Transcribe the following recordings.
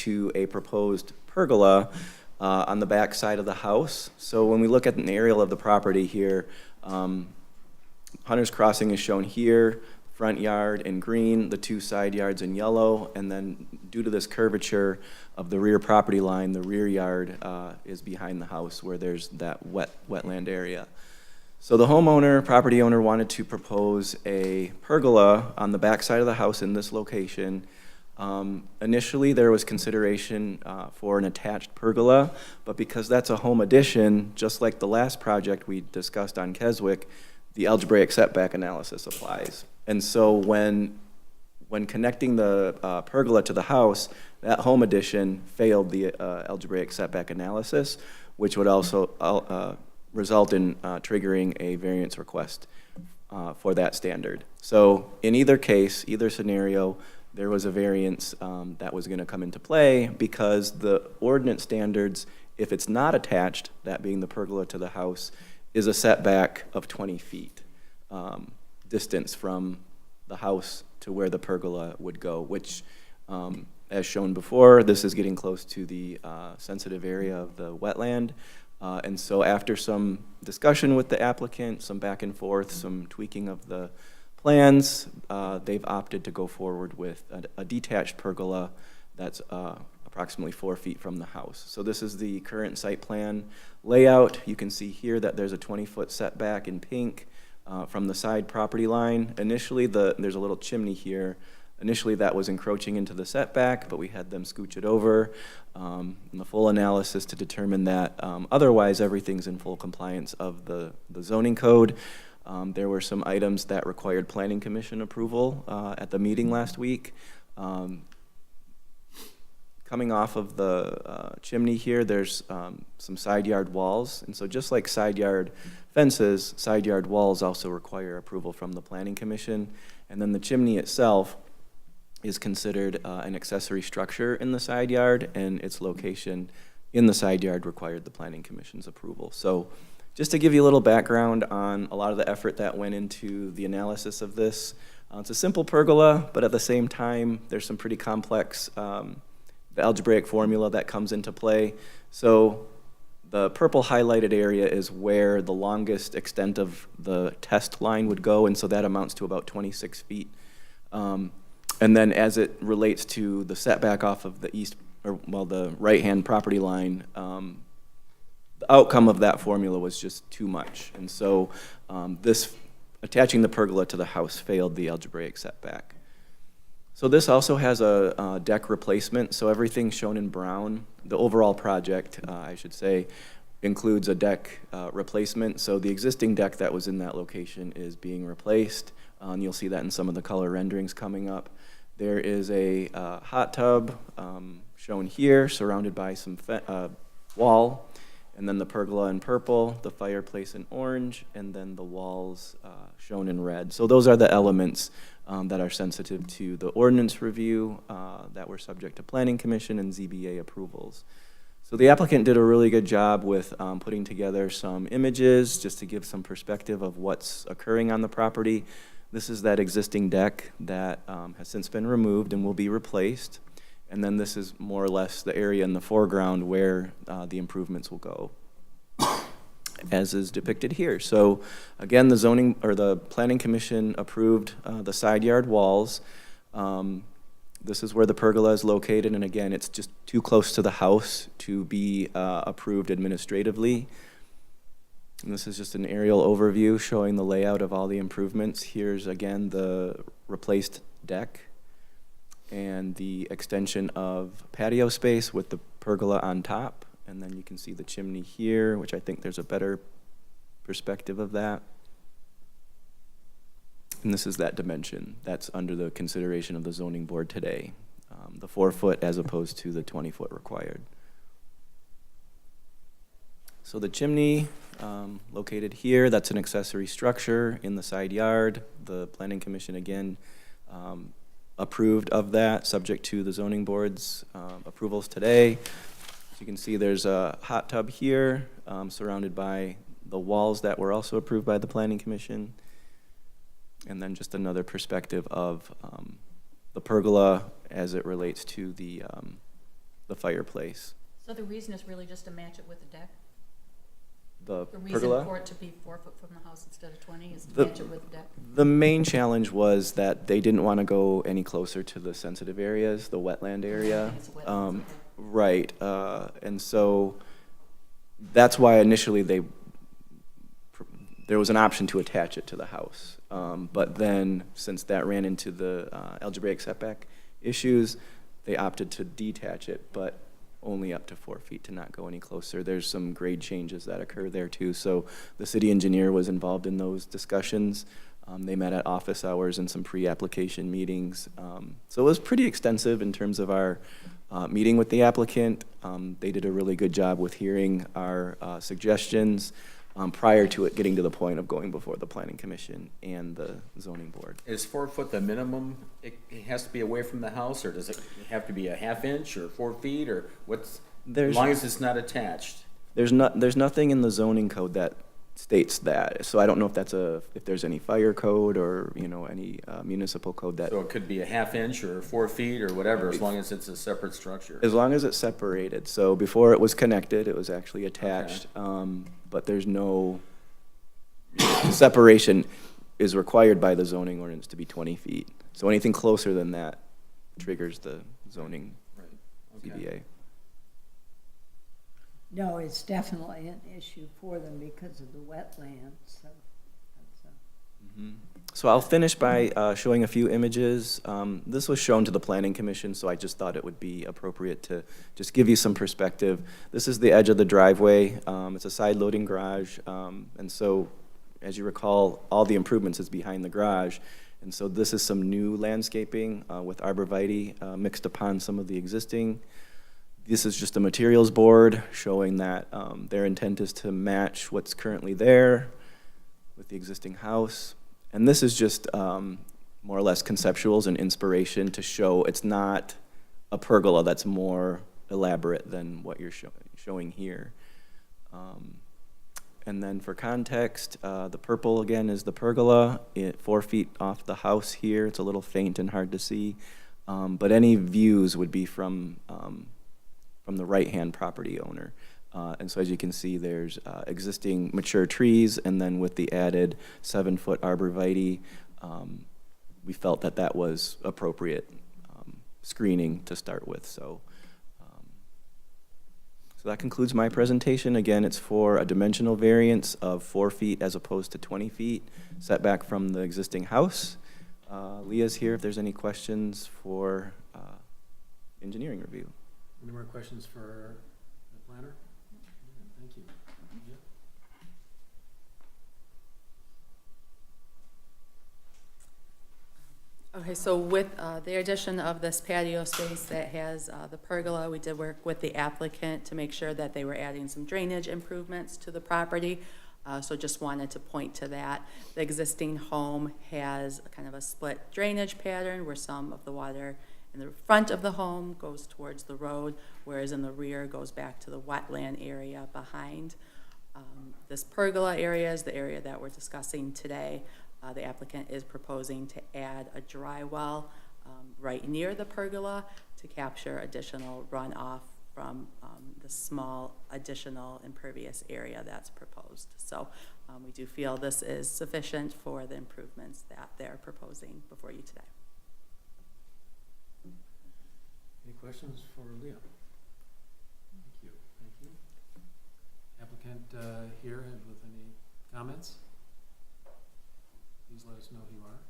to a proposed pergola on the back side of the house. So when we look at an aerial of the property here, Hunter's Crossing is shown here, front yard in green, the two side yards in yellow, and then due to this curvature of the rear property line, the rear yard is behind the house where there's that wetland area. So the property owner wanted to propose a pergola on the back side of the house in this location. Initially, there was consideration for an attached pergola, but because that's a home addition, just like the last project we discussed on Keswick, the algebraic setback analysis applies. And so when connecting the pergola to the house, that home addition failed the algebraic setback analysis, which would also result in triggering a variance request for that standard. So in either case, either scenario, there was a variance that was going to come into play because the ordinance standards, if it's not attached, that being the pergola to the house, is a setback of 20 feet distance from the house to where the pergola would go, which, as shown before, this is getting close to the sensitive area of the wetland. And so after some discussion with the applicant, some back and forth, some tweaking of the plans, they've opted to go forward with a detached pergola that's approximately 4 feet from the house. So this is the current site plan layout. You can see here that there's a 20-foot setback in pink from the side property line. Initially, there's a little chimney here. Initially, that was encroaching into the setback, but we had them scooch it over in the full analysis to determine that otherwise everything's in full compliance of the zoning code. There were some items that required planning commission approval at the meeting last week. Coming off of the chimney here, there's some side yard walls. And so just like side yard fences, side yard walls also require approval from the planning commission. And then the chimney itself is considered an accessory structure in the side yard, and its location in the side yard required the planning commission's approval. So just to give you a little background on a lot of the effort that went into the analysis of this, it's a simple pergola, but at the same time, there's some pretty complex the algebraic formula that comes into play. So the purple highlighted area is where the longest extent of the test line would go, and so that amounts to about 26 feet. And then as it relates to the setback off of the the right-hand property line, the outcome of that formula was just too much. And so attaching the pergola to the house failed the algebraic setback. So this also has a deck replacement. So everything shown in brown, the overall project, I should say, includes a deck replacement. So the existing deck that was in that location is being replaced. And you'll see that in some of the color renderings coming up. There is a hot tub shown here, surrounded by some wall, and then the pergola in purple, the fireplace in orange, and then the walls shown in red. So those are the elements that are sensitive to the ordinance review that were subject to Planning Commission and ZBA approvals. So the applicant did a really good job with putting together some images just to give some perspective of what's occurring on the property. This is that existing deck that has since been removed and will be replaced. And then this is more or less the area in the foreground where the improvements will go, as is depicted here. So again, the Planning Commission approved the side yard walls. This is where the pergola is located, and again, it's just too close to the house to be approved administratively. And this is just an aerial overview showing the layout of all the improvements. Here's again the replaced deck and the extension of patio space with the pergola on top. And then you can see the chimney here, which I think there's a better perspective of that. And this is that dimension that's under the consideration of the zoning board today, the 4 foot as opposed to the 20 foot required. So the chimney located here, that's an accessory structure in the side yard. The Planning Commission again approved of that, subject to the zoning board's approvals today. So you can see there's a hot tub here surrounded by the walls that were also approved by the Planning Commission. And then just another perspective of the pergola as it relates to the the fireplace. So the reason is really just to match it with the deck? The The reason pergola? for it to be 4 foot from the house instead of 20 is to The- match it with the deck? The main challenge was that they didn't want to go any closer to the sensitive areas, the wetland area. It's wetlands, okay. Right, and so that's why initially there was an option to attach it to the house. But then, since that ran into the algebraic setback issues, they opted to detach it, but only up to 4 feet, to not go any closer. There's some grade changes that occur there too, so the city engineer was involved in those discussions. They met at office hours and some pre-application meetings. So it was pretty extensive in terms of our meeting with the applicant. They did a really good job with hearing our suggestions prior to it getting to the point of going before the planning commission and the zoning board. Is 4 foot the minimum? It has to be away from the house, or does it have to be a half inch or 4 feet, or what's, as long as it's not attached? There's nothing in the zoning code that states that. So I don't know if if there's any fire code or, any municipal code that. So it could be a half inch or 4 feet or whatever, as long as it's a separate structure. As long as it's separated. So before it was connected, it was actually attached. But there's no separation is required by the zoning ordinance to be 20 feet. So anything closer than that triggers the zoning Right. Okay. ZBA. No, it's definitely an issue for them because of the wetlands, so that's So I'll finish by showing a few images. This was shown to the planning commission, so I just thought it would be appropriate to just give you some perspective. This is the edge of the driveway. It's a side-loading garage, and so, as you recall, all the improvements is behind the garage. And so this is some new landscaping with arborvitae mixed upon some of the existing. This is just a materials board showing that their intent is to match what's currently there with the existing house. And this is just more or less conceptuals and inspiration to show it's not a pergola that's more elaborate than what you're showing here. And then for context, the purple again is the pergola, 4 feet off the house here. It's a little faint and hard to see, but any views would be from the right-hand property owner. And so as you can see, there's existing mature trees, and then with the added 7-foot arborvitae, we felt that that was appropriate screening to start with. So that concludes my presentation. Again, it's for a dimensional variance of 4 feet as opposed to 20 feet, setback from the existing house. Leah's here if there's any questions for engineering review. Any more questions for the planner? Thank you. Yeah. Okay, so with the addition of this patio space that has the pergola, we did work with the applicant to make sure that they were adding some drainage improvements to the property. So just wanted to point to that. The existing home has kind of a split drainage pattern where some of the water in the front of the home goes towards the road, whereas in the rear goes back to the wetland area behind. This pergola area is the area that we're discussing today. The applicant is proposing to add a dry well right near the pergola to capture additional runoff from the small additional impervious area that's proposed. So we do feel this is sufficient for the improvements that they're proposing before you today. Any questions for Leah? Thank you. Thank you. Applicant here with any comments? Please let us know who you are.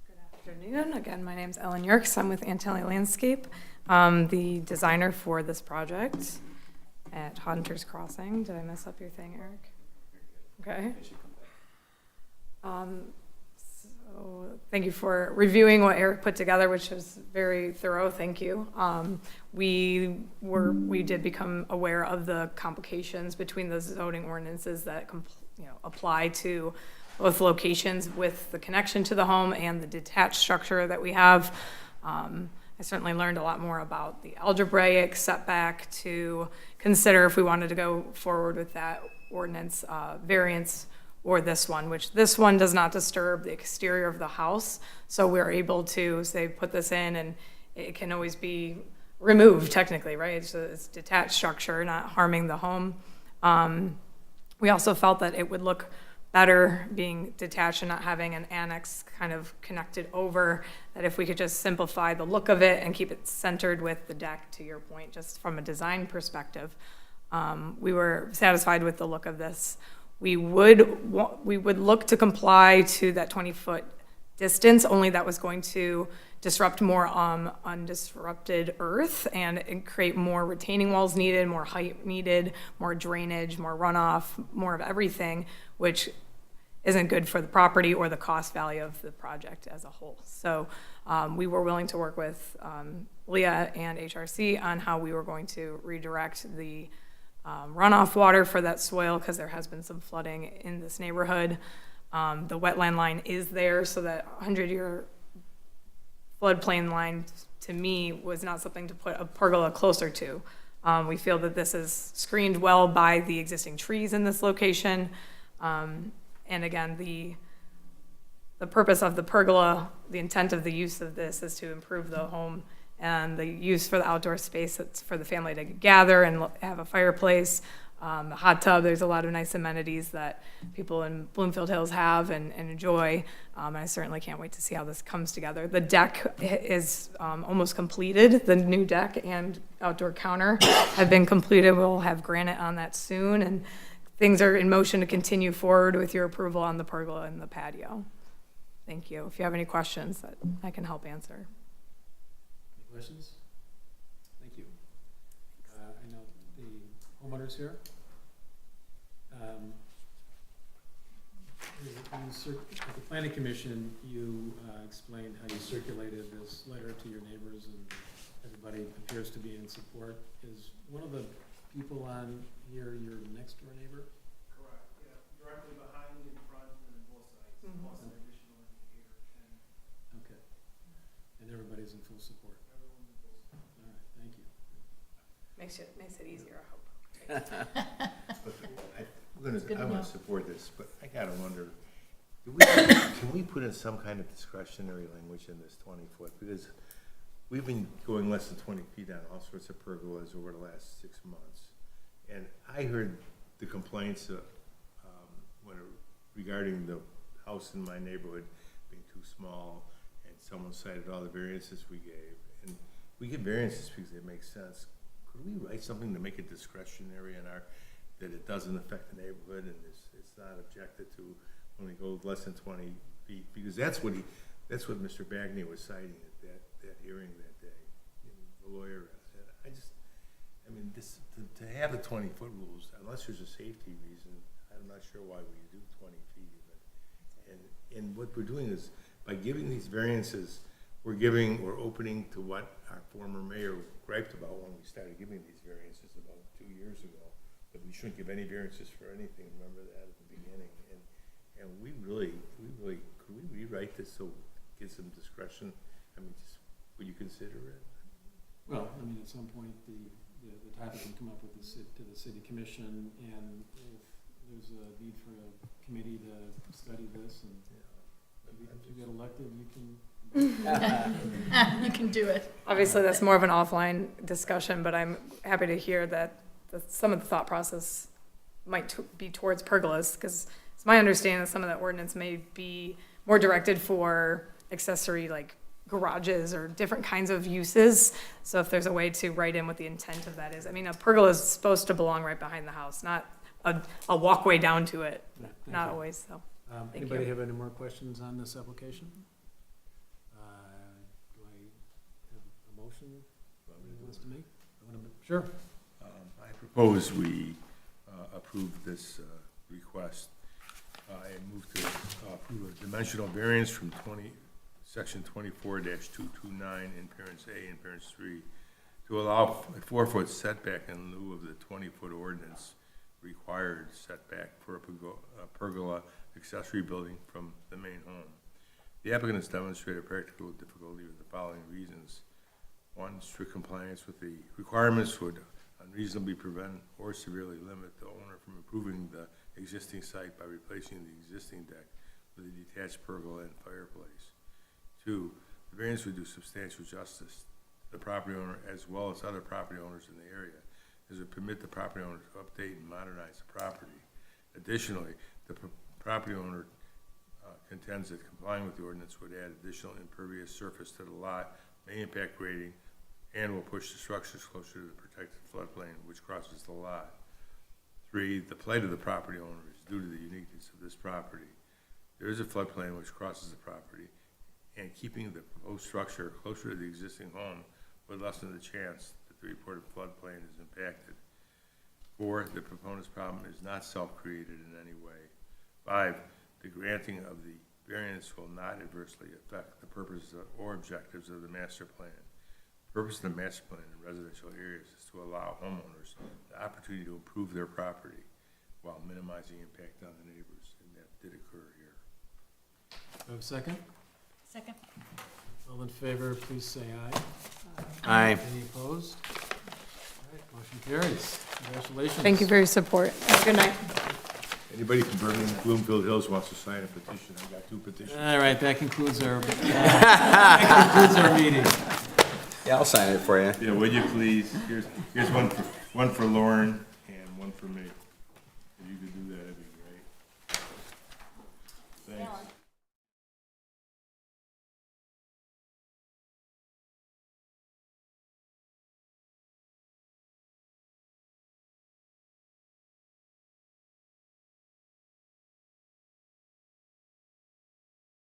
Good afternoon. Again, my name's Ellen Yerkes. I'm with Antelli Landscape, the designer for this project at Hunter's Crossing. Did I mess up your thing, Eric? Okay. So thank you for reviewing what Eric put together, which was very thorough. Thank you. We did become aware of the complications between the zoning ordinances that apply to both locations with the connection to the home and the detached structure that we have. I certainly learned a lot more about the algebraic setback to consider if we wanted to go forward with that ordinance variance or this one, which this one does not disturb the exterior of the house. So we're able to say, put this in and it can always be removed technically, right? It's detached structure, not harming the home. We also felt that it would look better being detached and not having an annex kind of connected over, that if we could just simplify the look of it and keep it centered with the deck, to your point, just from a design perspective. We were satisfied with the look of this. We would look to comply to that 20-foot distance, only that was going to disrupt more undisrupted earth and create more retaining walls needed, more height needed, more drainage, more runoff, more of everything, which isn't good for the property or the cost value of the project as a whole. So we were willing to work with Leah and HRC on how we were going to redirect the runoff water for that soil, because there has been some flooding in this neighborhood. The wetland line is there, so that 100-year floodplain line, to me, was not something to put a pergola closer to. We feel that this is screened well by the existing trees in this location. And again, the purpose of the pergola, the intent of the use of this is to improve the home, and the use for the outdoor space, it's for the family to gather and have a fireplace, a hot tub. There's a lot of nice amenities that people in Bloomfield Hills have and enjoy. I certainly can't wait to see how this comes together. The deck is almost completed. The new deck and outdoor counter have been completed. We'll have granite on that soon, and things are in motion to continue forward with your approval on the pergola and the patio. Thank you. If you have any questions that I can help answer. Any questions? Thank you. I know the homeowners here. At the planning commission, you explained how you circulated this letter to your neighbors, and everybody appears to be in support. Is one of the people on here your next door neighbor? Correct, yeah, directly behind, in front, and on both sides, plus an additional indicator, and Okay. And everybody's in full support. everyone's in full support. All right, thank you. Makes it easier, I hope. good I to want know. to support this, but I gotta wonder, can we put in some kind of discretionary language in this 20-foot? Because we've been going less than 20 feet on all sorts of pergolas over the last 6 months. And I heard the complaints regarding the house in my neighborhood being too small, and someone cited all the variances we gave. And we give variances because it makes sense. Could we write something to make it discretionary in that it doesn't affect the neighborhood, and it's not objected to when we go less than 20 feet? Because that's what Mr. Bagney was citing at that hearing that day, the lawyer. To have the 20-foot rules, unless there's a safety reason, I'm not sure why we do 20 feet even. And what we're doing is, by giving these variances, we're opening to what our former mayor griped about when we started giving these variances about 2 years ago, that we shouldn't give any variances for anything. Remember that at the beginning? And we really, could we rewrite this so it gives some discretion? Would you consider it? Well, at some point, the topic can come up with to the city commission, and if there's a need for a committee to study this, and if you get elected, you can. You can do it. Obviously, that's more of an offline discussion, but I'm happy to hear that some of the thought process might be towards pergolas, because it's my understanding that some of that ordinance may be more directed for accessory, like garages or different kinds of uses. So if there's a way to write in what the intent of that is. A pergola is supposed to belong right behind the house, not a walkway down to it. Yeah, thank Not you. always, so. Thank Anybody you. have any more questions on this application? Do I have a motion? Somebody wants to make? Sure. I propose we approve this request. I move to approve a dimensional variance from section 24-229 in parents A and parents 3 to allow a 4-foot setback in lieu of the 20-foot ordinance required setback for a pergola accessory building from the main home. The applicant has demonstrated practical difficulty with the following reasons. 1, strict compliance with the requirements would unreasonably prevent or severely limit the owner from improving the existing site by replacing the existing deck with a detached pergola and fireplace. 2, the variance would do substantial justice the property owner as well as other property owners in the area, as it permit the property owner to update and modernize the property. Additionally, the property owner contends that complying with the ordinance would add additional impervious surface to the lot, may impact grading, and will push the structures closer to the protected floodplain which crosses the lot. 3, the plight of the property owner is due to the uniqueness of this property. There is a floodplain which crosses the property, and keeping the proposed structure closer to the existing home would lessen the chance that the reported floodplain is impacted. 4, the proponent's problem is not self-created in any way. 5, the granting of the variance will not adversely affect the purposes or objectives of the master plan. The purpose of the master plan in residential areas is to allow homeowners the opportunity to improve their property while minimizing impact on the neighbors, and that did occur here. Do I have a second? Second. All in favor, please say aye. Aye. Any opposed? All right, motion carries. Congratulations. Thank you for your support. Have a good night. Anybody from Birmingham, Bloomfield Hills wants to sign a petition, I've got 2 petitions. All right, that concludes our meeting. Yeah, I'll sign it for you. Yeah, would you please? Here's one for Lauren and one for me. If you could do